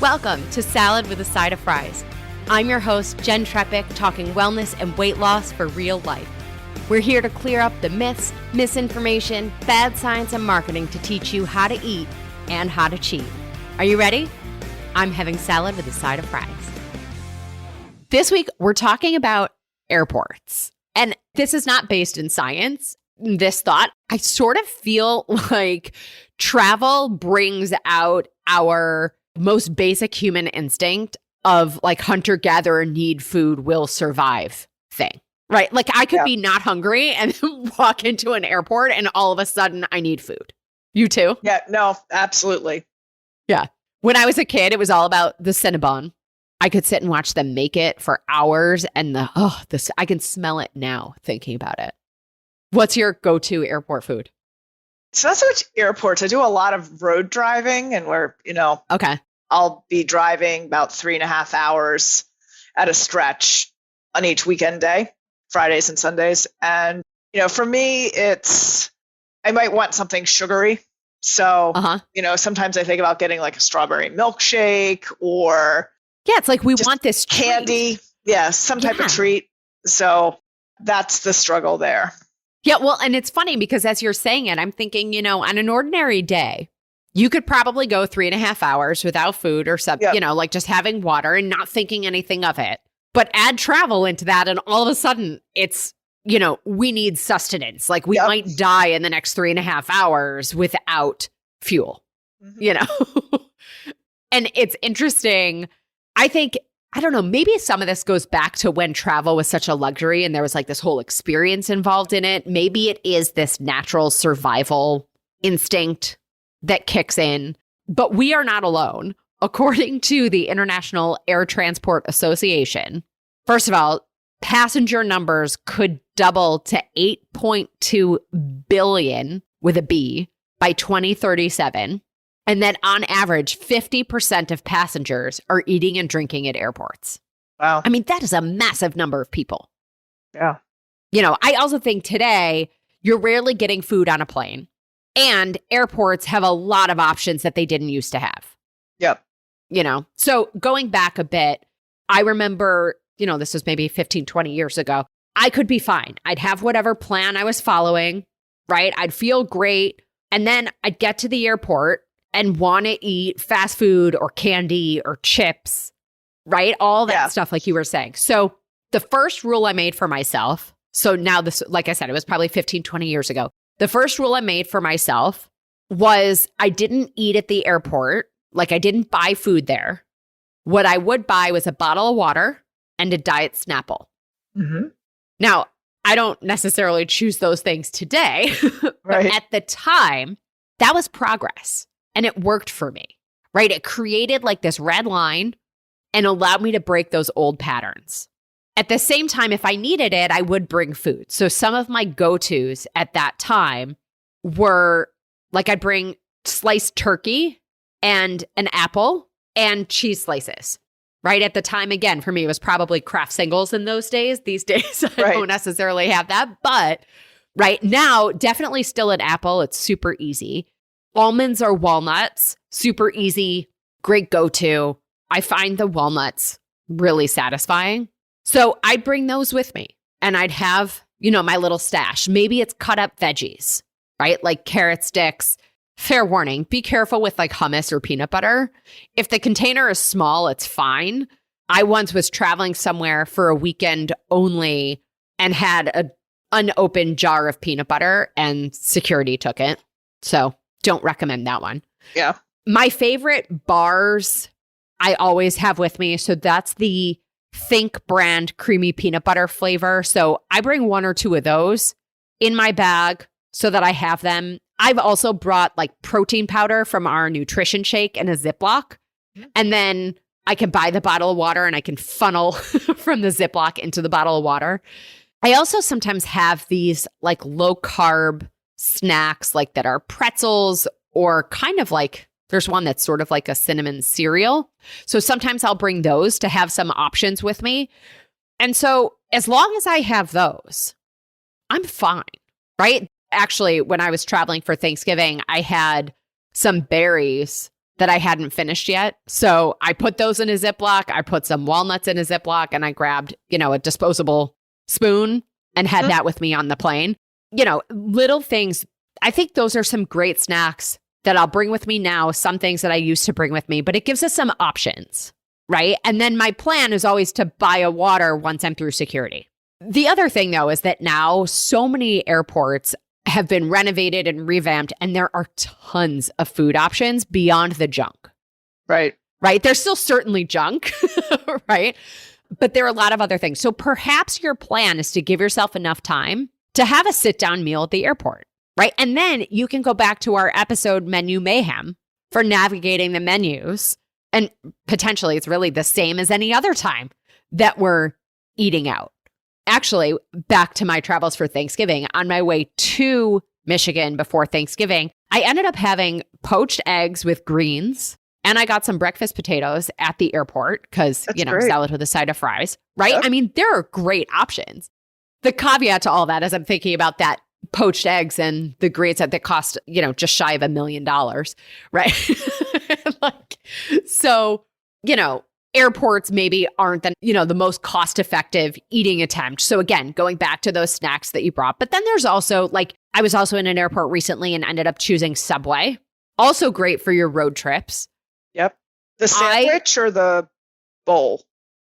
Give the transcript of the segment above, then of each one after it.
Welcome to Salad with a Side of Fries. I'm your host, Jen Trepic, talking wellness and weight loss for real life. We're here to clear up the myths, misinformation, bad science, and marketing to teach you how to eat and how to cheat. Are you ready? I'm having salad with a side of fries. This week, we're talking about airports. And this is not based in science, this thought. I sort of feel like travel brings out our most basic human instinct of like hunter-gatherer need food will survive thing, right? Like I could be not hungry and then walk into an airport and all of a sudden I need food. You too? Yeah, no, absolutely. Yeah. When I was a kid, it was all about the Cinnabon. I could sit and watch them make it for hours and I can smell it now thinking about it. What's your go-to airport food? So not so much airports. I do a lot of road driving and Okay. I'll be driving about 3.5 hours at a stretch on each weekend day, Fridays and Sundays. And, for me, I might want something sugary. So, sometimes I think about getting like a strawberry milkshake or it's like we want this candy. Yeah, some type of treat. So that's the struggle there. Yeah, well, and it's funny because as you're saying it, I'm thinking, on an ordinary day, you could probably go 3.5 hours without food or something, like just having water and not thinking anything of it. But add travel into that and all of a sudden it's, we need sustenance. Like we might die in the next 3.5 hours without fuel, And it's interesting. I think, I don't know, maybe some of this goes back to when travel was such a luxury and there was like this whole experience involved in it. Maybe it is this natural survival instinct that kicks in, but we are not alone. According to the International Air Transport Association, first of all, passenger numbers could double to 8.2 billion with a B by 2037. And that on average, 50% of passengers are eating and drinking at airports. Wow. I mean, that is a massive number of people. Yeah. I also think today you're rarely getting food on a plane and airports have a lot of options that they didn't used to have. Yep. So going back a bit, I remember, this was maybe 15, 20 years ago. I could be fine. I'd have whatever plan I was following, right? I'd feel great. And then I'd get to the airport and want to eat fast food or candy or chips, right? All that stuff like you were saying. So the first rule I made for myself, so now this, like I said, it was probably 15, 20 years ago. The first rule I made for myself was I didn't eat at the airport. Like I didn't buy food there. What I would buy was a bottle of water and a Diet Snapple. Mm-hmm. Now, I don't necessarily choose those things today, but at the time, that was progress. And it worked for me, right? It created like this red line and allowed me to break those old patterns. At the same time, if I needed it, I would bring food. So some of my go-tos at that time were like I'd bring sliced turkey and an apple and cheese slices, right? At the time, again, for me, it was probably Kraft Singles in those days. These days, I don't necessarily have that. But right now, definitely still an apple. It's super easy. Almonds or walnuts, super easy, great go-to. I find the walnuts really satisfying. So I'd bring those with me and I'd have, my little stash. Maybe it's cut up veggies, right? Like carrot sticks. Fair warning, be careful with like hummus or peanut butter. If the container is small, it's fine. I once was traveling somewhere for a weekend only and had an unopened jar of peanut butter and security took it. So don't recommend that one. Yeah. My favorite bars I always have with me. So that's the Think brand creamy peanut butter flavor. So I bring 1 or 2 of those in my bag so that I have them. I've also brought like protein powder from our nutrition shake in a Ziploc. And then I can buy the bottle of water and I can funnel from the Ziploc into the bottle of water. I also sometimes have these like low carb snacks like that are pretzels or kind of like, there's one that's sort of like a cinnamon cereal. So sometimes I'll bring those to have some options with me. And so as long as I have those, I'm fine, right? Actually, when I was traveling for Thanksgiving, I had some berries that I hadn't finished yet. So I put those in a Ziploc. I put some walnuts in a Ziploc and I grabbed, a disposable spoon and had that with me on the plane. Little things. I think those are some great snacks that I'll bring with me now. Some things that I used to bring with me, but it gives us some options, right? And then my plan is always to buy a water once I'm through security. The other thing, though, is that now so many airports have been renovated and revamped, and there are tons of food options beyond the junk. Right. Right? There's still certainly junk, right? But there are a lot of other things. So perhaps your plan is to give yourself enough time to have a sit-down meal at the airport, right? And then you can go back to our episode Menu Mayhem for navigating the menus. And potentially it's really the same as any other time that we're eating out. Actually, back to my travels for Thanksgiving, on my way to Michigan before Thanksgiving, I ended up having poached eggs with greens, and I got some breakfast potatoes at the airport because, great. Salad with a side of fries, right? Yep. I mean, there are great options. The caveat to all that is I'm thinking about that poached eggs and the greens that cost, just shy of $1 million, right? So, airports maybe aren't the most cost-effective eating attempt. So again, going back to those snacks that you brought. But then there's also I was also in an airport recently and ended up choosing Subway. Also great for your road trips. Yep. The sandwich or the bowl?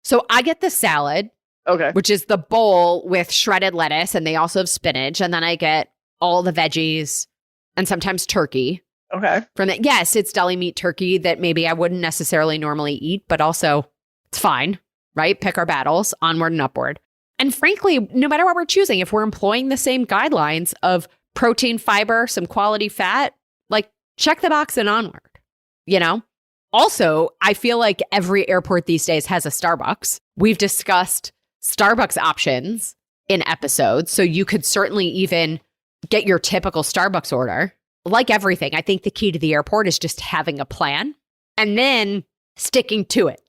So I get the salad. Okay. Which is the bowl with shredded lettuce, and they also have spinach. And then I get all the veggies and sometimes turkey. Okay. From that, yes, it's deli meat turkey that maybe I wouldn't necessarily normally eat, but also it's fine, right? Pick our battles, onward and upward. And frankly, no matter what we're choosing, if we're employing the same guidelines of protein, fiber, some quality fat, check the box and onward, Also, I feel like every airport these days has a Starbucks. We've discussed Starbucks options in episodes, so you could certainly even get your typical Starbucks order. Like everything, I think the key to the airport is just having a plan and then sticking to it.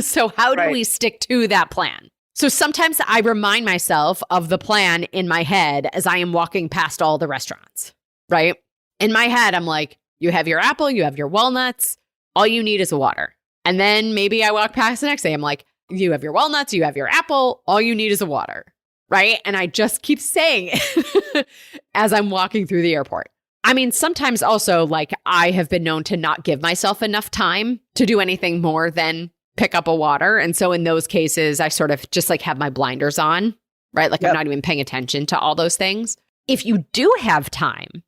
So how do we stick to that plan? So sometimes I remind myself of the plan in my head as I am walking past all the restaurants, right? In my head, I'm like, you have your apple, you have your walnuts, all you need is a water. And then maybe I walk past the next day, I'm like, you have your walnuts, you have your apple, all you need is a water, right? And I just keep saying it as I'm walking through the airport. I mean, sometimes also, I have been known to not give myself enough time to do anything more than pick up a water. And so in those cases, I sort of just have my blinders on, right? I'm not even paying attention to all those things. If you do have time,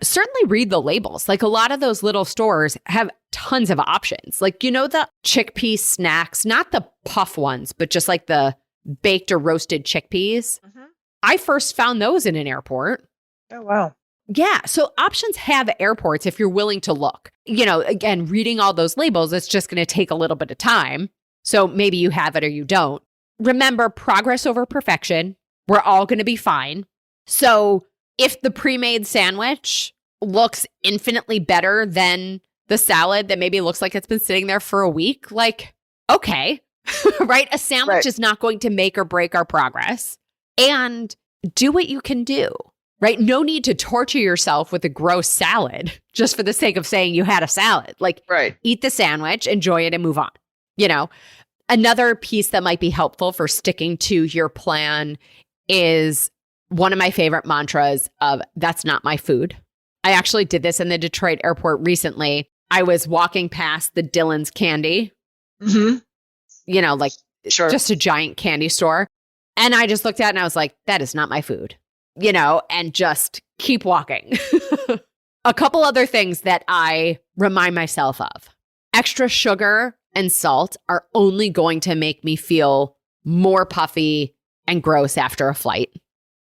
certainly read the labels. A lot of those little stores have tons of options. The chickpea snacks, not the puff ones, but just the baked or roasted chickpeas. Mm-hmm. I first found those in an airport. Oh, wow. Yeah. So options have airports if you're willing to look. Again, reading all those labels, it's just going to take a little bit of time. So maybe you have it or you don't. Remember, progress over perfection. We're all going to be fine. So if the pre-made sandwich looks infinitely better than the salad that maybe looks like it's been sitting there for a week, okay, right? A sandwich is not going to make or break our progress. And do what you can do. Right? No need to torture yourself with a gross salad just for the sake of saying you had a salad. Eat the sandwich, enjoy it, and move on. Another piece that might be helpful for sticking to your plan is one of my favorite mantras of that's not my food. I actually did this in the Detroit airport recently. I was walking past the Dillon's Candy, just a giant candy store. And I just looked at it and I was like, that is not my food. And just keep walking. A couple other things that I remind myself of. Extra sugar and salt are only going to make me feel more puffy and gross after a flight.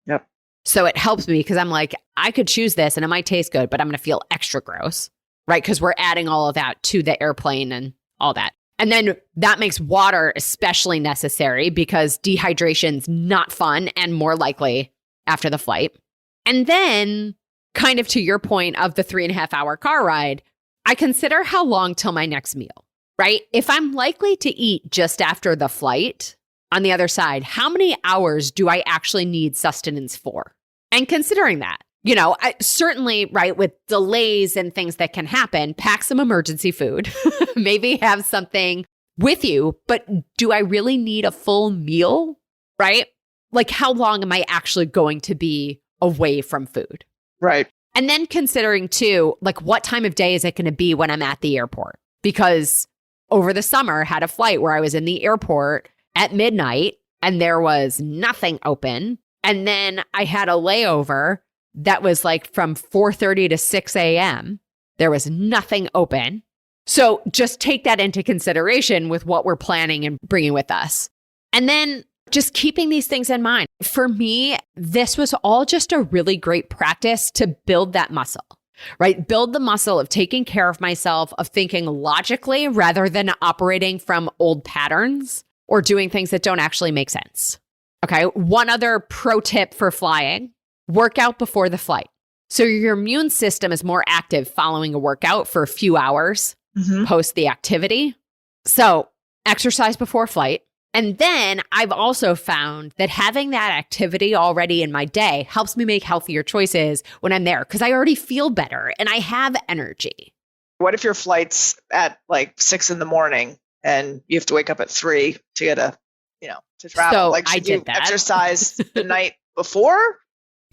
Yep. So it helps me because I'm like, I could choose this and it might taste good, but I'm going to feel extra gross, right? Because we're adding all of that to the airplane and all that. And then that makes water especially necessary because dehydration's not fun and more likely after the flight. And then kind of to your point of the 3.5-hour car ride, I consider how long till my next meal, right? If I'm likely to eat just after the flight, on the other side, how many hours do I actually need sustenance for? And considering that, Certainly, right, with delays and things that can happen, pack some emergency food, maybe have something with you, but do I really need a full meal, right? Like, how long am I actually going to be away from food? Right. And then considering too, like, what time of day is it going to be when I'm at the airport? Because over the summer, had a flight where I was in the airport at midnight and there was nothing open. And then I had a layover that was like from 4:30 to 6 a.m. There was nothing open. So just take that into consideration with what we're planning and bringing with us. And then just keeping these things in mind. For me, this was all just a really great practice to build that muscle, right? Build the muscle of taking care of myself, of thinking logically rather than operating from old patterns or doing things that don't actually make sense. Okay. One other pro tip for flying, work out before the flight. So your immune system is more active following a workout for a few hours post the activity. So exercise before flight. And then I've also found that having that activity already in my day helps me make healthier choices when I'm there because I already feel better and I have energy. What if your flight's at like 6 a.m. and you have to wake up at 3 to get to travel? So like, should I did you that. exercise the night before?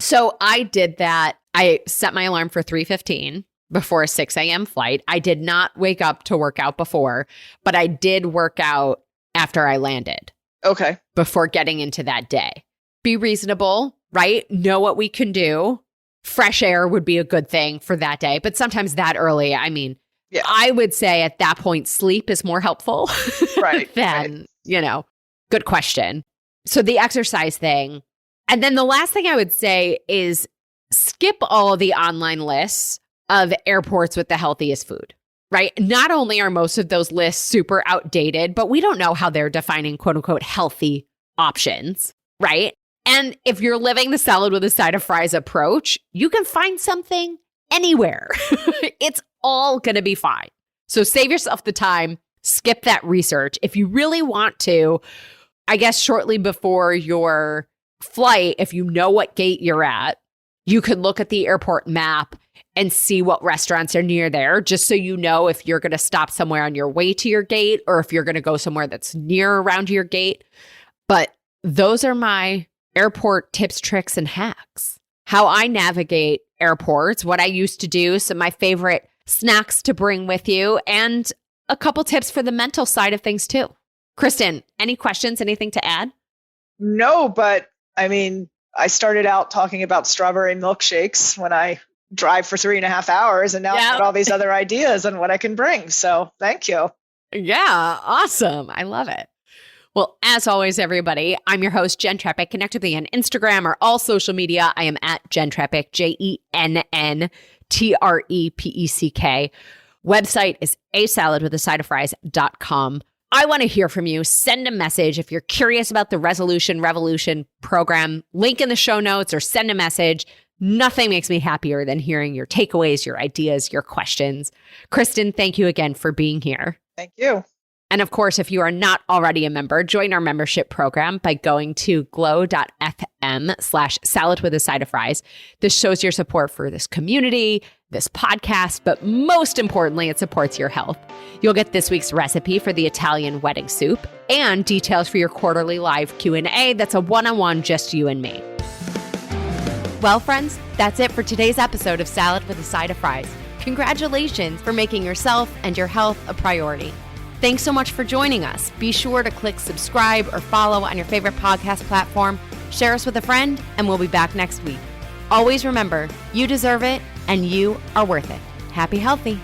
So I did that. I set my alarm for 3:15 before a 6 a.m. flight. I did not wake up to work out before, but I did work out after I landed. Okay. Before getting into that day. Be reasonable, right? Know what we can do. Fresh air would be a good thing for that day, but sometimes that early, I would say at that point, sleep is more helpful than, good question. So the exercise thing. And then the last thing I would say is skip all of the online lists of airports with the healthiest food. Right? Not only are most of those lists super outdated, but we don't know how they're defining quote unquote healthy options, right? And if you're living the salad with a side of fries approach, you can find something anywhere. It's all going to be fine. So save yourself the time, skip that research. If you really want to, I guess shortly before your flight, if you know what gate you're at, you could look at the airport map and see what restaurants are near there, just so you know if you're going to stop somewhere on your way to your gate or if you're going to go somewhere that's near around your gate. But those are my airport tips, tricks, and hacks. How I navigate airports, what I used to do, some of my favorite snacks to bring with you, and a couple tips for the mental side of things too. Kristen, any questions, anything to add? No, but I started out talking about strawberry milkshakes when I drive for 3.5 hours, and now I've got all these other ideas on what I can bring. So thank you. Yeah, awesome. I love it. Well, as always, everybody, I'm your host, Jen Trepeck. Connect with me on Instagram or all social media. I am at Jen Trepeck, JENNTREPECK. Website is asaladwithasideoffries.com. I want to hear from you. Send a message if you're curious about the Resolution Revolution program. Link in the show notes or send a message. Nothing makes me happier than hearing your takeaways, your ideas, your questions. Kristen, thank you again for being here. Thank you. And of course, if you are not already a member, join our membership program by going to glow.fm/salad with a side of fries. This shows your support for this community, this podcast, but most importantly, it supports your health. You'll get this week's recipe for the Italian wedding soup and details for your quarterly live Q&A. That's a one-on-one, just you and me. Well, friends, that's it for today's episode of Salad with a Side of Fries. Congratulations for making yourself and your health a priority. Thanks so much for joining us. Be sure to click subscribe or follow on your favorite podcast platform. Share us with a friend, and we'll be back next week. Always remember, you deserve it, and you are worth it. Happy healthy.